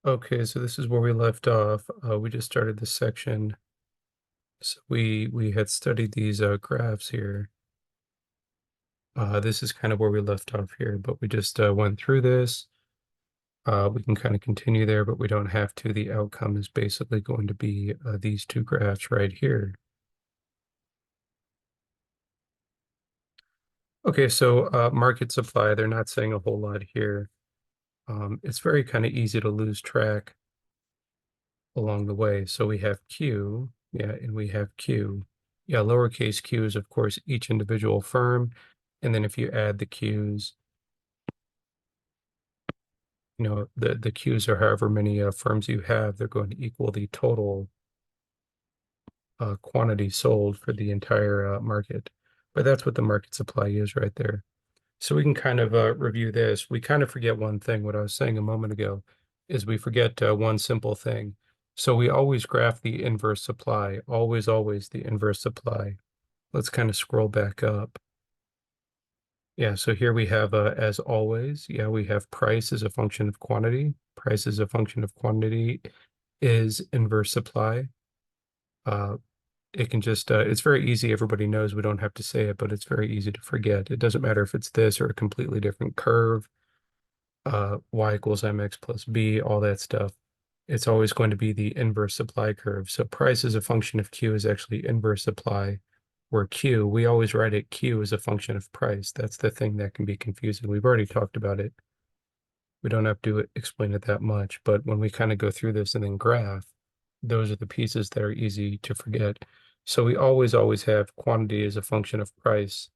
Okay, so this is where we left off. We just started this section. So we had studied these graphs here. This is kind of where we left off here, but we just went through this. We can kind of continue there, but we don't have to. The outcome is basically going to be these two graphs right here. Okay, so market supply, they're not saying a whole lot here. It's very kind of easy to lose track along the way. So we have Q, yeah, and we have Q. Yeah, lowercase q is, of course, each individual firm. And then if you add the Qs, the Qs are however many firms you have, they're going to equal the total quantity sold for the entire market. But that's what the market supply is right there. So we can kind of review this. We kind of forget one thing. What I was saying a moment ago is we forget one simple thing. So we always graph the inverse supply, always the inverse supply. Let's kind of scroll back up. Yeah, so here we have, as always, yeah, we have price as a function of quantity. Price as a function of quantity is inverse supply. It can just, it's very easy. Everybody knows we don't have to say it, but it's very easy to forget. It doesn't matter if it's this or a completely different curve, y equals mx plus b, all that stuff. It's always going to be the inverse supply curve. So price as a function of Q is actually inverse supply, where Q, we always write it Q as a function of price. That's the thing that can be confusing. We've already talked about it. We don't have to explain it that much, but when we kind of go through this and then graph, those are the pieces that are easy to forget. So we always have quantity as a function of price.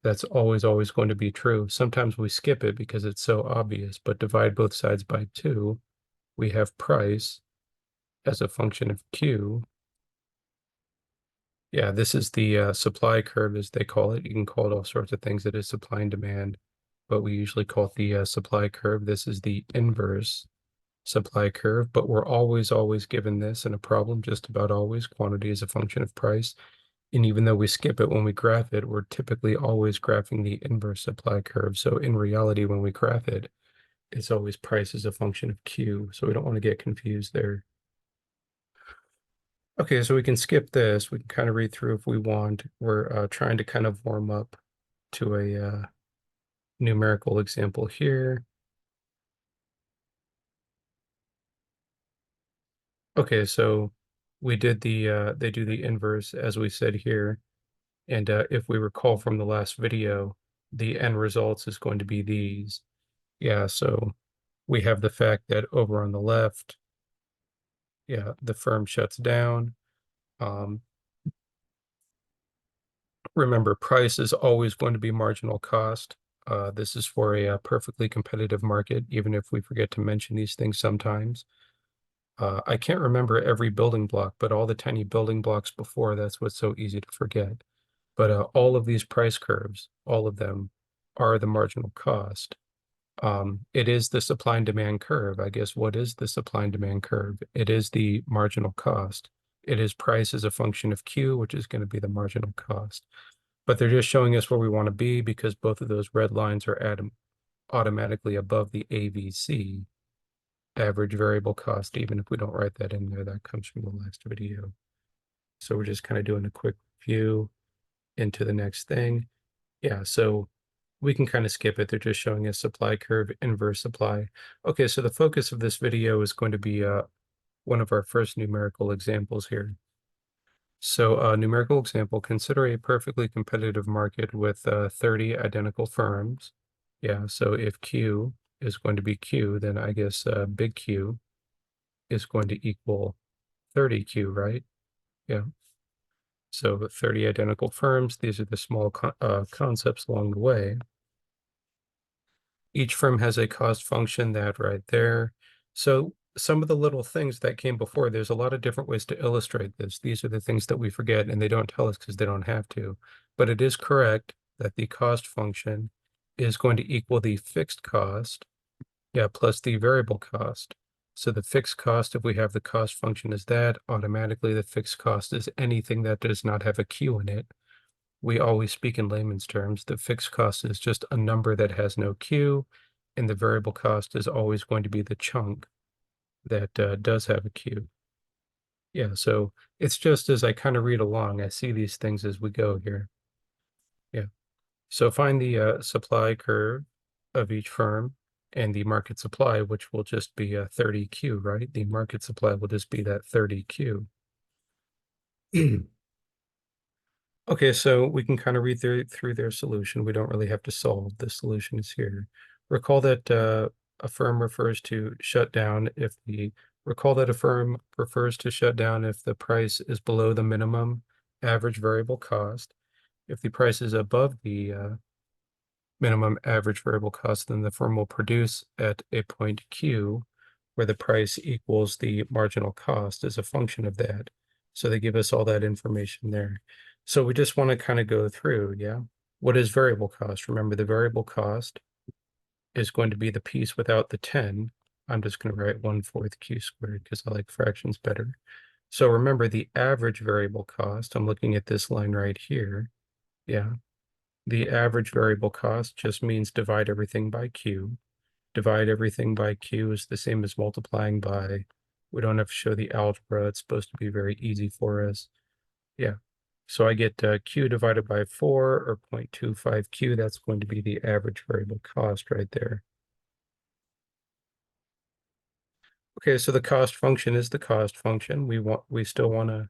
That's always going to be true. Sometimes we skip it because it's so obvious, but divide both sides by 2. We have price as a function of Q. Yeah, this is the supply curve, as they call it. You can call it all sorts of things. It is supply and demand, but we usually call it the supply curve. This is the inverse supply curve, but we're always given this in a problem, just about always. Quantity is a function of price. And even though we skip it when we graph it, we're typically always graphing the inverse supply curve. So in reality, when we graph it, it's always price as a function of Q. So we don't want to get confused there. Okay, so we can skip this. We can kind of read through if we want. We're trying to kind of warm up to a numerical example here. Okay, so we did they do the inverse as we said here. And if we recall from the last video, the end results is going to be these. Yeah, so we have the fact that over on the left, yeah, the firm shuts down. Remember, price is always going to be marginal cost. This is for a perfectly competitive market, even if we forget to mention these things sometimes. I can't remember every building block, but all the tiny building blocks before, that's what's so easy to forget. But all of these price curves, all of them are the marginal cost. It is the supply and demand curve. I guess what is the supply and demand curve? It is the marginal cost. It is price as a function of Q, which is going to be the marginal cost. But they're just showing us where we want to be because both of those red lines are automatically above the AVC, average variable cost, even if we don't write that in there. That comes from the last video. So we're just kind of doing a quick view into the next thing. Yeah, so we can kind of skip it. They're just showing us supply curve, inverse supply. Okay, so the focus of this video is going to be one of our first numerical examples here. So numerical example, consider a perfectly competitive market with 30 identical firms. Yeah, so if Q is going to be Q, then I guess big Q is going to equal 30Q, right? Yeah. So 30 identical firms, these are the small concepts along the way. Each firm has a cost function, that right there. So some of the little things that came before, there's a lot of different ways to illustrate this. These are the things that we forget, and they don't tell us because they don't have to. But it is correct that the cost function is going to equal the fixed cost, yeah, plus the variable cost. So the fixed cost, if we have the cost function as that, automatically the fixed cost is anything that does not have a Q in it. We always speak in layman's terms. The fixed cost is just a number that has no Q, and the variable cost is always going to be the chunk that does have a Q. Yeah, so it's just as I kind of read along, I see these things as we go here. Yeah. So find the supply curve of each firm and the market supply, which will just be a 30Q, right? The market supply will just be that 30Q. Okay, so we can kind of read through their solution. We don't really have to solve. The solution is here. Recall that a firm refers to shut down if the recall that a firm prefers to shut down if the price is below the minimum average variable cost. If the price is above the minimum average variable cost, then the firm will produce at a point Q where the price equals the marginal cost as a function of that. So they give us all that information there. So we just want to kind of go through, yeah. What is variable cost? Remember, the variable cost is going to be the piece without the 10. I'm just going to write 1/4 Q squared because I like fractions better. So remember the average variable cost, I'm looking at this line right here. Yeah, the average variable cost just means divide everything by Q. Divide everything by Q is the same as multiplying by, we don't have to show the algebra, it's supposed to be very easy for us. Yeah, so I get Q divided by 4 or 0.25 Q, that's going to be the average variable cost right there. Okay, so the cost function is the cost function. We still want to,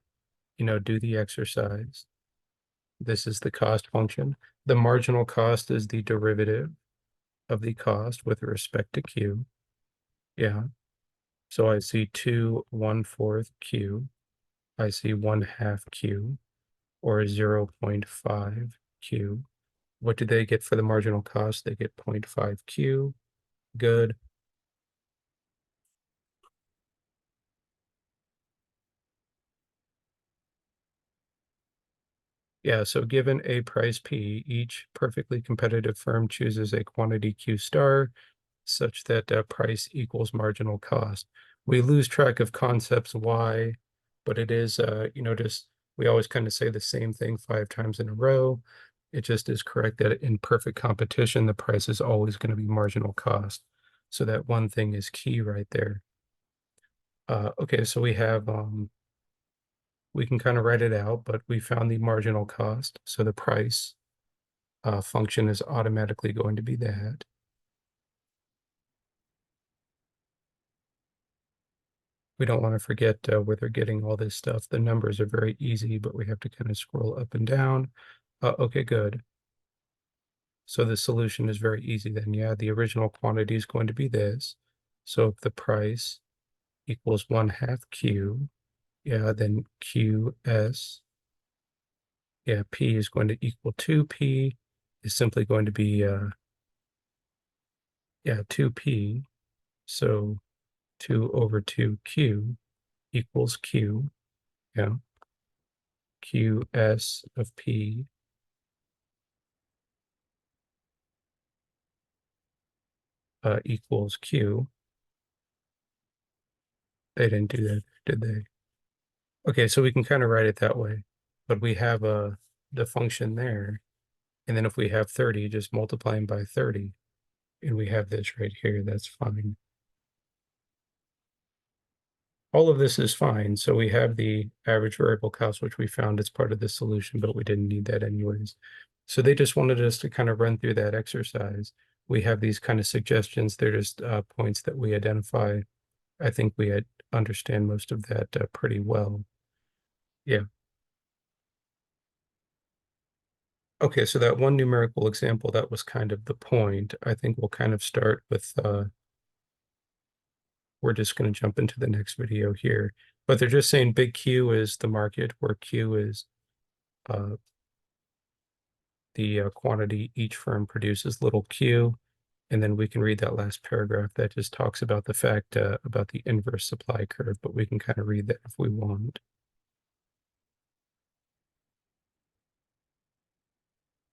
do the exercise. This is the cost function. The marginal cost is the derivative of the cost with respect to Q. Yeah. So I see 2 1/4 Q. I see 1/2 Q or 0.5 Q. What do they get for the marginal cost? They get 0.5 Q. Good. Yeah, so given a price P, each perfectly competitive firm chooses a quantity Q star such that price equals marginal cost. We lose track of concepts why, but it is, just we always kind of say the same thing 5 times in a row. It just is correct that in perfect competition, the price is always going to be marginal cost. So that one thing is key right there. Okay, so we can kind of write it out, but we found the marginal cost. So the price function is automatically going to be that. We don't want to forget where they're getting all this stuff. The numbers are very easy, but we have to kind of scroll up and down. Okay, good. So the solution is very easy then. Yeah, the original quantity is going to be this. So if the price equals 1/2 Q, yeah, then QS, yeah, P is going to equal 2P is simply going to be, yeah, 2P. So 2 over 2Q equals Q, yeah, QS of P equals Q. They didn't do that, did they? Okay, so we can kind of write it that way, but we have the function there. And then if we have 30, just multiplying by 30, and we have this right here, that's fine. All of this is fine. So we have the average variable cost, which we found as part of the solution, but we didn't need that anyways. So they just wanted us to kind of run through that exercise. We have these kind of suggestions. They're just points that we identify. I think we understand most of that pretty well. Yeah. Okay, so that one numerical example, that was kind of the point. I think we'll kind of start with, we're just going to jump into the next video here. But they're just saying big Q is the market, where Q is the quantity each firm produces, little q. And then we can read that last paragraph that just talks about the fact about the inverse supply curve, but we can kind of read that if we want.